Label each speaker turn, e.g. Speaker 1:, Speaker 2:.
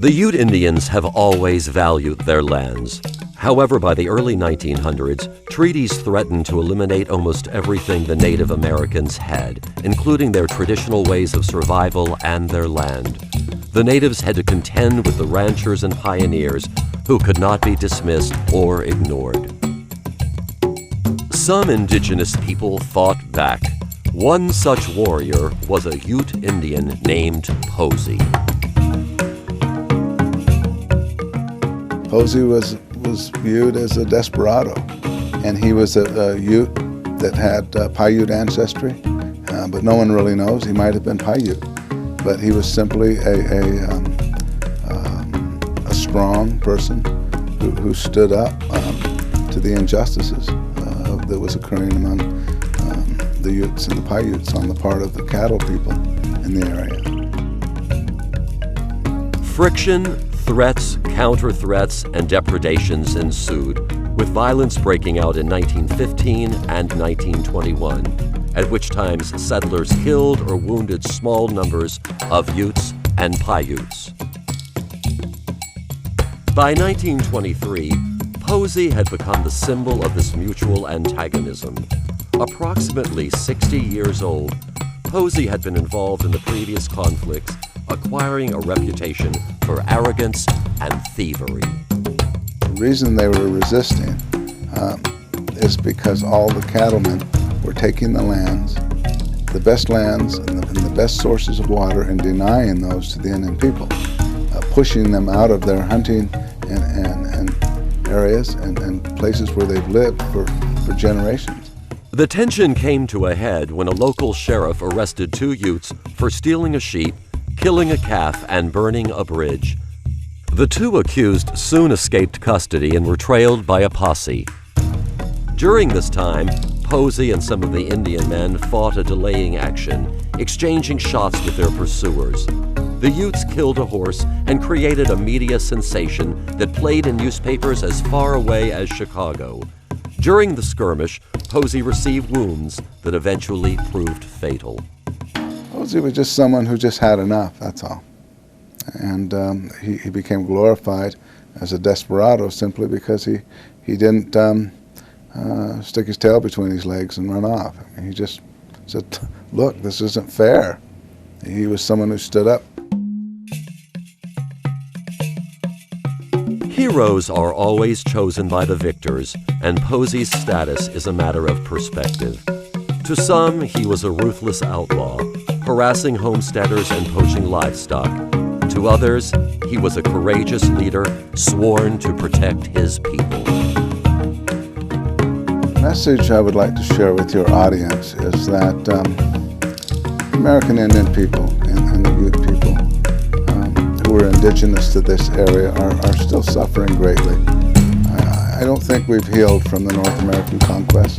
Speaker 1: The Ute Indians have always valued their lands. However, by the early 1900s, treaties threatened to eliminate almost everything the Native Americans had, including their traditional ways of survival and their land. The natives had to contend with the ranchers and pioneers who could not be dismissed or ignored. Some indigenous people fought back. One such warrior was a Ute Indian named Posey.
Speaker 2: Posey was viewed as a desperado, and he was a Ute that had Paiute ancestry, but no one really knows. He might have been Paiute, but he was simply a strong person who stood up to the injustices that was occurring among the Utes and the Paiutes on the part of the cattle people in the area.
Speaker 1: Friction, threats, counter-threats, and depredations ensued, with violence breaking out in 1915 and 1921, at which times settlers killed or wounded small numbers of Utes and Paiutes. By 1923, Posey had become the symbol of this mutual antagonism. Approximately 60 years old, Posey had been involved in the previous conflicts, acquiring a reputation for arrogance and thievery.
Speaker 2: The reason they were resisting is because all the cattlemen were taking the lands, the best lands and the best sources of water, and denying those to the Indian people, pushing them out of their hunting and areas and places where they've lived for generations.
Speaker 1: The tension came to a head when a local sheriff arrested 2 Utes for stealing a sheep, killing a calf, and burning a bridge. The 2 accused soon escaped custody and were trailed by a posse. During this time, Posey and some of the Indian men fought a delaying action, exchanging shots with their pursuers. The Utes killed a horse and created a media sensation that played in newspapers as far away as Chicago. During the skirmish, Posey received wounds that eventually proved fatal.
Speaker 2: Posey was just someone who just had enough, that's all. And he became glorified as a desperado simply because he didn't stick his tail between his legs and run off. I mean, he just said, look, this isn't fair. He was someone who stood up.
Speaker 1: Heroes are always chosen by the victors, and Posey's status is a matter of perspective. To some, he was a ruthless outlaw, harassing homesteaders and poaching livestock. To others, he was a courageous leader, sworn to protect his people.
Speaker 2: The message I would like to share with your audience is that American Indian people and the Ute people who are indigenous to this area are still suffering greatly. I don't think we've healed from the North American conquest.